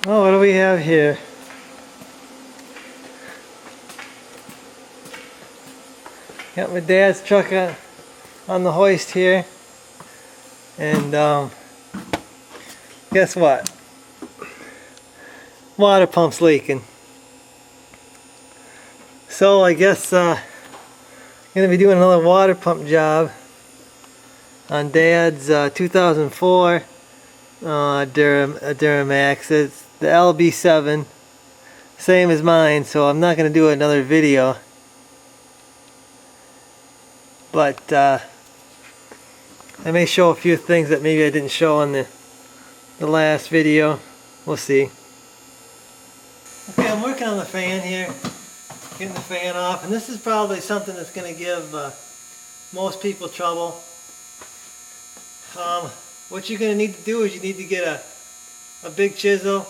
Oh, what do we have here? Got my dad's truck on the hoist here. And guess what? Water pump's leaking. So I guess I'm going to be doing another water pump job on Dad's 2004 Duramax. It's the LB7, same as mine, so I'm not going to do another video. But I may show a few things that maybe I didn't show on the last video. We'll see. Okay, I'm working on the fan here, getting the fan off, and this is probably something that's going to give most people trouble. What you're going to need to do is you need to get a big chisel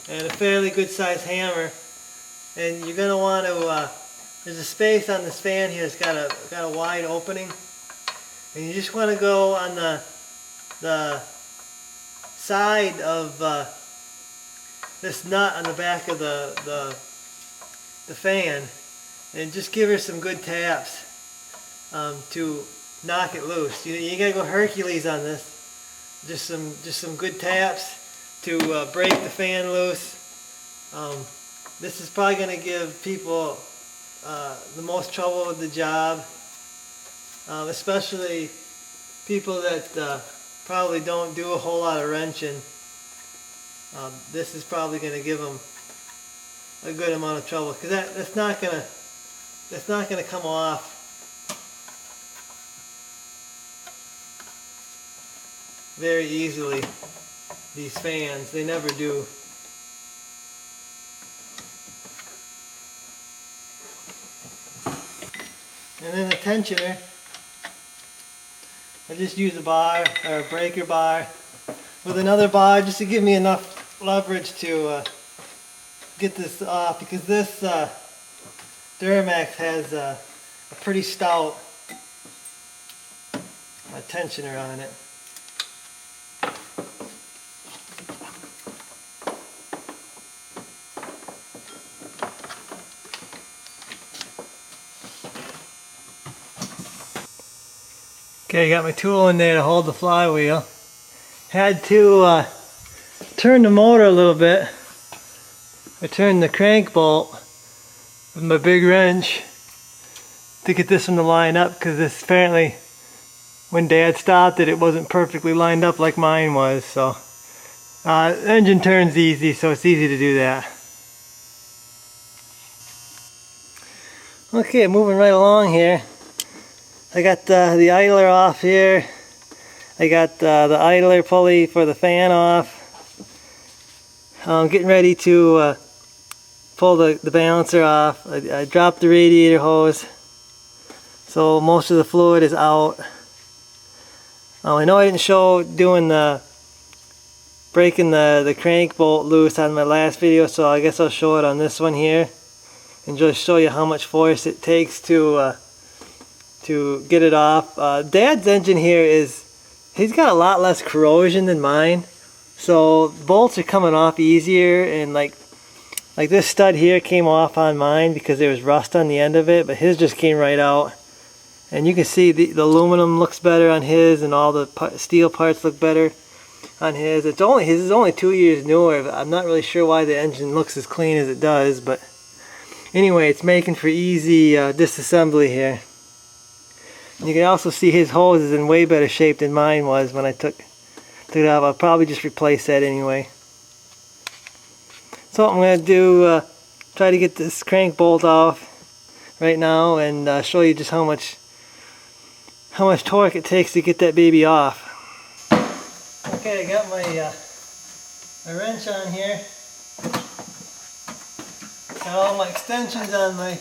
and a fairly good sized hammer, and you're going to want to there's a space on this fan here. It's got a wide opening, and you just want to go on the side of this nut on the back of the fan, and just give her some good taps to knock it loose. You gotta go Hercules on this. Just some good taps to break the fan loose. This is probably going to give people the most trouble with the job, especially people that probably don't do a whole lot of wrenching. This is probably going to give them a good amount of trouble, because that's not gonna come off very easily. These fans, they never do. And then the tensioner, I just use a bar or a breaker bar with another bar just to give me enough leverage to get this off, because this Duramax has a pretty stout tensioner on it. Okay, I got my tool in there to hold the flywheel. Had to turn the motor a little bit. I turned the crank bolt with my big wrench to get this one to line up, because this apparently, when Dad stopped it, it wasn't perfectly lined up like mine was. So the engine turns easy, so it's easy to do that. Okay, moving right along here. I got the idler off here. I got the idler pulley for the fan off. I'm getting ready to pull the balancer off. I dropped the radiator hose, so most of the fluid is out. I know I didn't show doing breaking the crank bolt loose on my last video, so I guess I'll show it on this one here and just show you how much force it takes to get it off. Dad's engine here he's got a lot less corrosion than mine, so bolts are coming off easier, and like this stud here came off on mine because there was rust on the end of it, but his just came right out. And you can see the aluminum looks better on his, and all the steel parts look better on his. His is only 2 years newer. I'm not really sure why the engine looks as clean as it does, but anyway, it's making for easy disassembly here. You can also see his hose is in way better shape than mine was when I took it off. I'll probably just replace that anyway. So what I'm going to do, try to get this crank bolt off right now, and show you just how much torque it takes to get that baby off. Okay, I got my wrench on here. Got all my extensions on my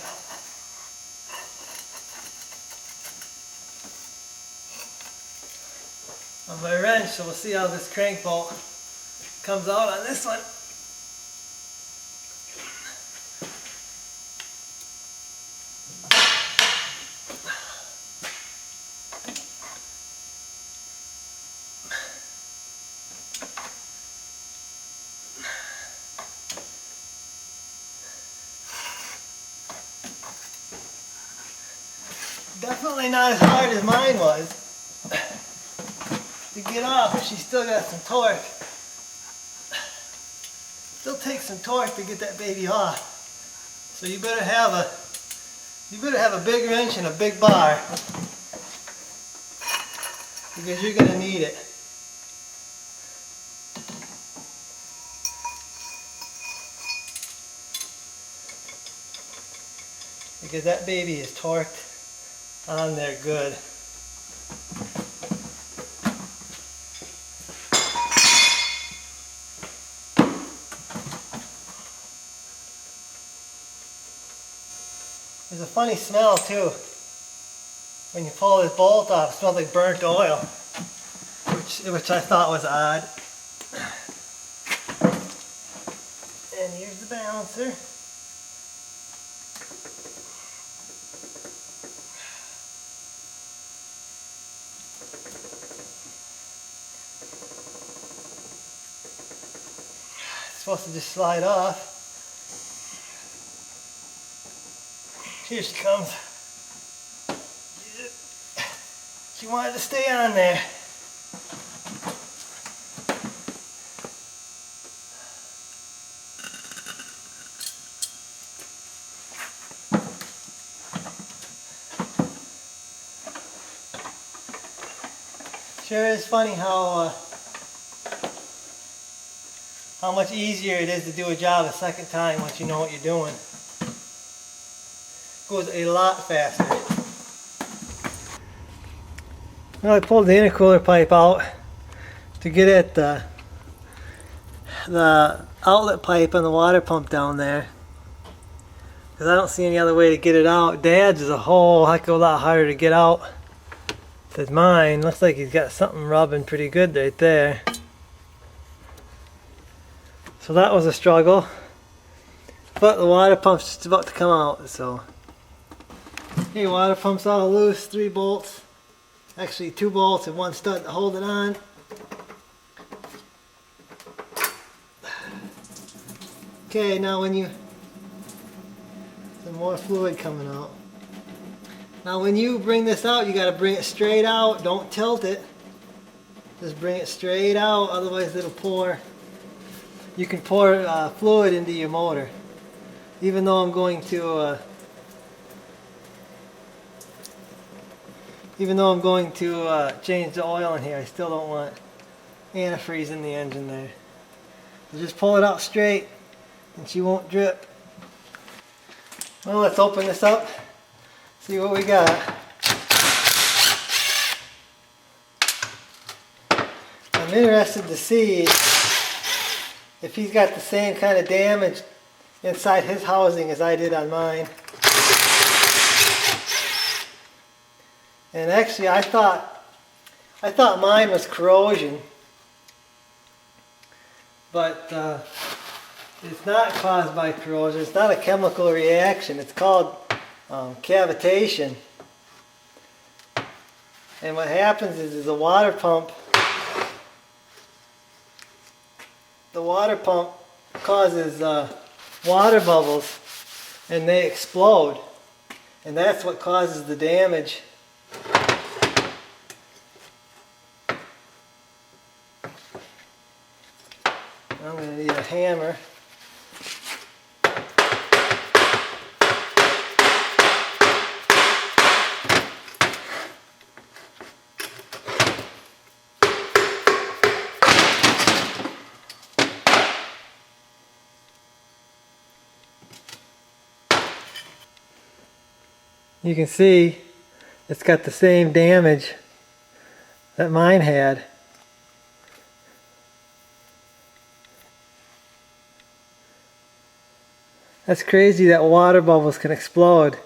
wrench, so we'll see how this crank bolt comes out on this one. Definitely not as hard as mine was to get off, but she's still got some torque. Still takes some torque to get that baby off. So you better have a big wrench and a big bar, because you're gonna need it. Because that baby is torqued on there good. There's a funny smell too. When you pull this bolt off, it smells like burnt oil, which I thought was odd. And here's the balancer. It's supposed to just slide off. Here she comes. She wanted to stay on there. Sure is funny how much easier it is to do a job a second time once you know what you're doing. Goes a lot faster. Well, I pulled the intercooler pipe out to get at the outlet pipe on the water pump down there, because I don't see any other way to get it out. Dad's is a whole heck of a lot harder to get out than mine. Looks like he's got something rubbing pretty good right there. So that was a struggle, but the water pump's just about to come out. So hey, water pump's all loose, 3 bolts. Actually 2 bolts and 1 stud to hold it on. Okay, now when you, some more fluid coming out. Now when you bring this out, you gotta bring it straight out. Don't tilt it. Just bring it straight out, otherwise it'll pour. You can pour fluid into your motor. Even though I'm going to change the oil in here, I still don't want antifreeze in the engine there. So just pull it out straight and she won't drip. Well, let's open this up, see what we got. I'm interested to see if he's got the same kind of damage inside his housing as I did on mine. And actually I thought mine was corrosion, but it's not caused by corrosion. It's not a chemical reaction. It's called cavitation. And what happens is the water pump causes water bubbles, and they explode, and that's what causes the damage. I'm going to need a hammer. You can see it's got the same damage that mine had. That's crazy that water bubbles can explode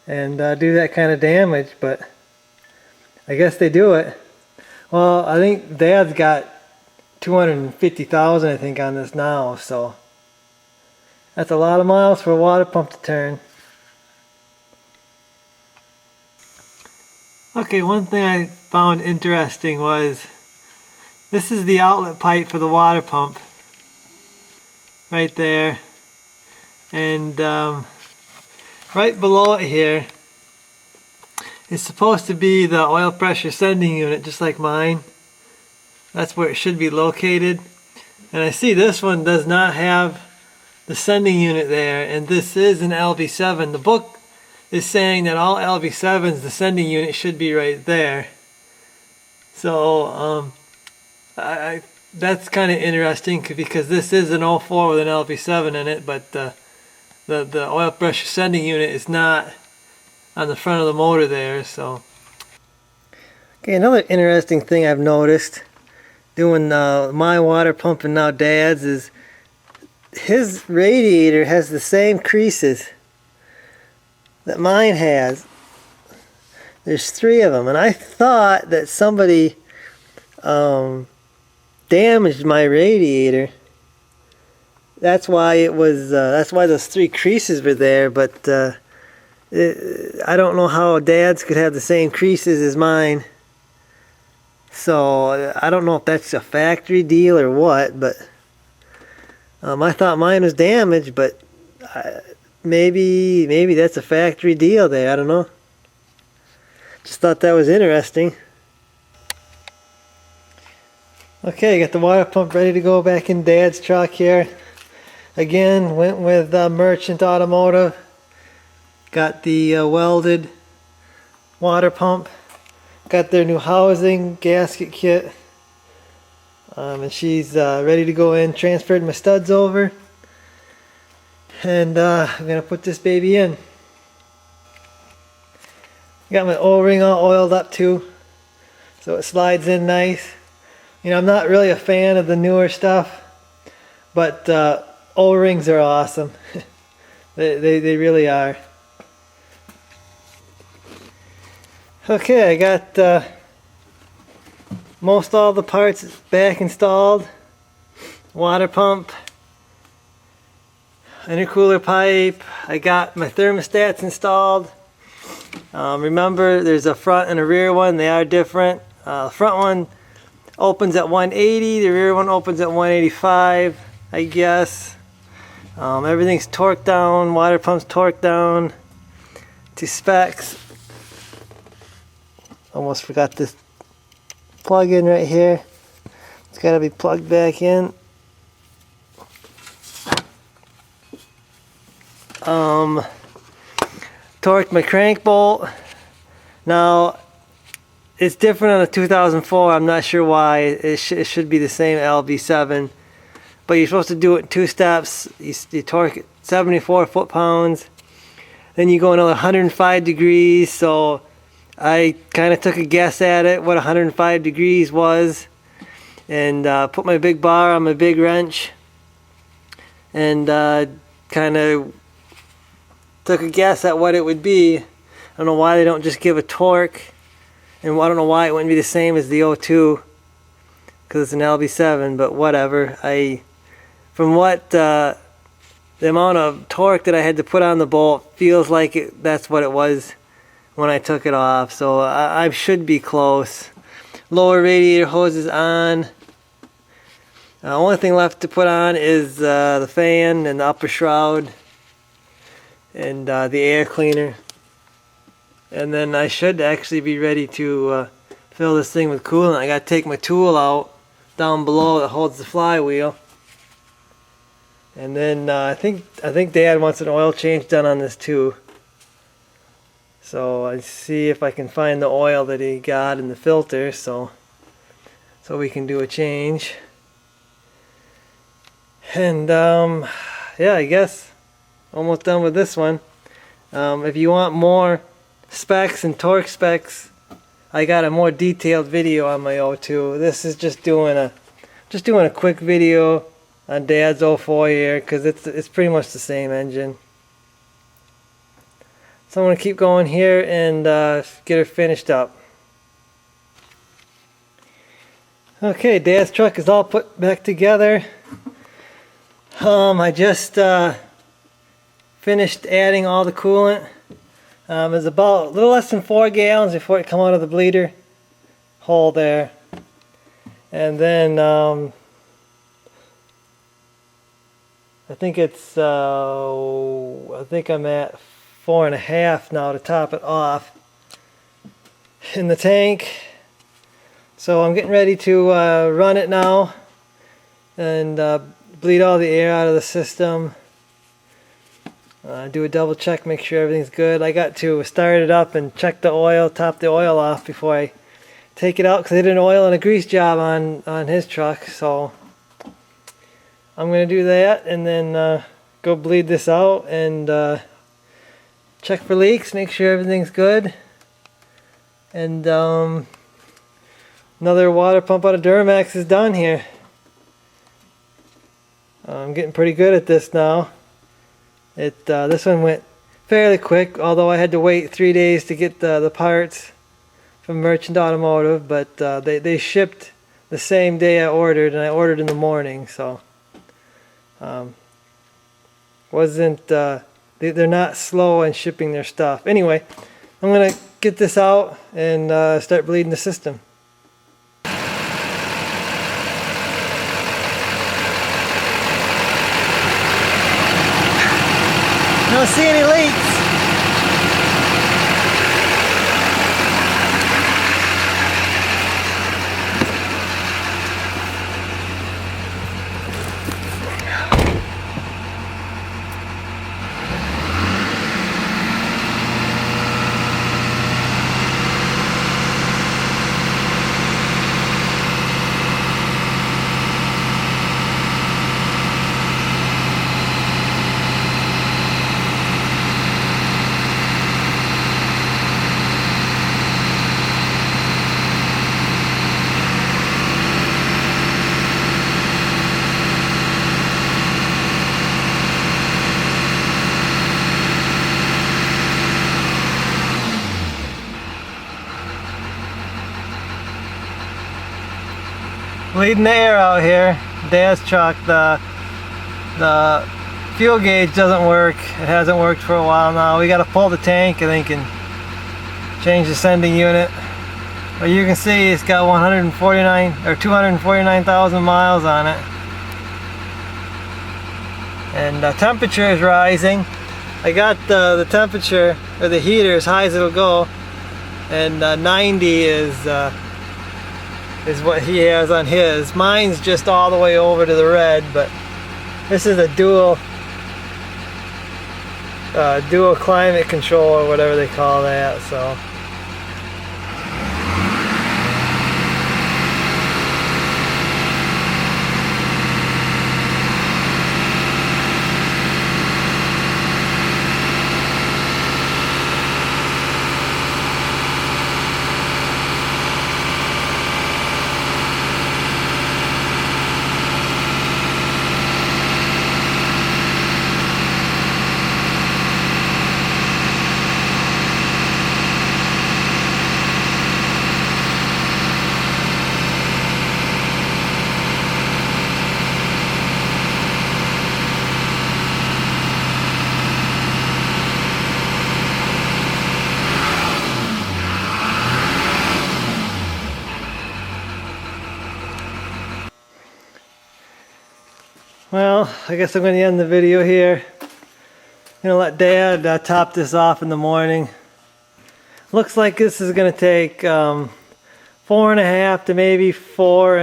and do that kind of damage, but I guess they do it. Well, I think Dad's got 250,000 I think on this now, so that's a lot of miles for a water pump to turn. Okay, one thing I found interesting was this is the outlet pipe for the water pump right there, and right below it here is supposed to be the oil pressure sending unit, just like mine. That's where it should be located. And I see this one does not have the sending unit there, and this is an LB7. The book is saying that all LB7s, the sending unit should be right there. So that's kind of interesting because this is an 04 with an LB7 in it, but the oil pressure sending unit is not on the front of the motor there. So okay, another interesting thing I've noticed doing my water pump and now Dad's is his radiator has the same creases that mine has. There's 3 of them, and I thought that somebody damaged my radiator. That's why it was. That's why those 3 creases were there. But I don't know how Dad's could have the same creases as mine. So I don't know if that's a factory deal or what. But I thought mine was damaged, but maybe that's a factory deal there. I don't know. Just thought that was interesting. Okay, got the water pump ready to go back in Dad's truck here. Again, went with Merchant Automotive. Got the welded water pump. Got their new housing gasket kit. And she's ready to go in. Transferred my studs over. And I'm going to put this baby in. Got my O-ring all oiled up too, so it slides in nice. You know, I'm not really a fan of the newer stuff, but O-rings are awesome. they really are. Okay, I got most all the parts back installed. Water pump, intercooler pipe. I got my thermostats installed. Remember, there's a front and a rear one. They are different. The front one opens at 180. The rear one opens at 185, I guess. Everything's torqued down. Water pump's torqued down to specs. Almost forgot this plug in right here. It's got to be plugged back in. Torqued my crank bolt. Now it's different on the 2004. I'm not sure why. It should be the same LB7, but you're supposed to do it in 2 steps. You torque it 74 foot-pounds, then you go another 105 degrees. So I kind of took a guess at it, what 105 degrees was, and put my big bar on my big wrench, and kind of took a guess at what it would be. I don't know why they don't just give a torque, and I don't know why it wouldn't be the same as the 02, because it's an LB7, but whatever. From what the amount of torque that I had to put on the bolt, feels like that's what it was when I took it off, so I should be close. Lower radiator hose is on. Only thing left to put on is the fan and the upper shroud and the air cleaner, and then I should actually be ready to fill this thing with coolant. I gotta take my tool out down below that holds the flywheel, and then I think Dad wants an oil change done on this too. So I see if I can find the oil that he got in the filter, so we can do a change. And yeah, I guess almost done with this one. If you want more specs and torque specs, I got a more detailed video on my 02. This is just doing a quick video on Dad's 04 here, because it's pretty much the same engine. So I'm going to keep going here and get her finished up. Okay, Dad's truck is all put back together. I just finished adding all the coolant. It's about a little less than 4 gallons before it come out of the bleeder hole there. And then I think I'm at 4.5 now to top it off. in the tank. So I'm getting ready to run it now and bleed all the air out of the system. Do a double check, make sure everything's good. I got to start it up and check the oil, top the oil off before I take it out, because I did an oil and a grease job on his truck. So I'm going to do that and then go bleed this out and check for leaks, make sure everything's good. And another water pump out of Duramax is done here. I'm getting pretty good at this now. This one went fairly quick, although I had to wait 3 days to get the parts from Merchant Automotive, but they shipped the same day I ordered, and I ordered in the morning, so they're not slow in shipping their stuff. Anyway, I'm gonna get this out and start bleeding the system. I don't see any leaks. Bleeding the air out here. Dad's truck. The fuel gauge doesn't work. It hasn't worked for a while now. We got to pull the tank, I think, and change the sending unit. But you can see it's got 249,000 miles on it. And the temperature is rising. I got the temperature, or the heater, as high as it'll go, and 90 is what he has on his. Mine's just all the way over to the red, but this is a dual climate control, or whatever they call that. So well, I guess I'm going to end the video here. I'm going to let Dad top this off in the morning. Looks like this is going to take 4.5 to maybe 4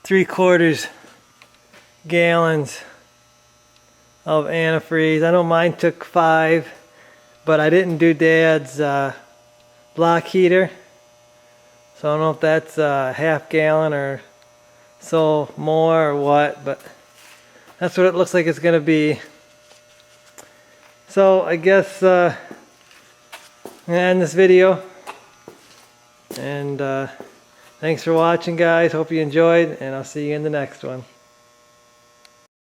3/4 gallons of antifreeze. I know mine took 5, but I didn't do Dad's block heater, so I don't know if that's a half gallon or so more or what, but that's what it looks like it's gonna be. So I guess I'm gonna end this video, and thanks for watching, guys. Hope you enjoyed, and I'll see you in the next one.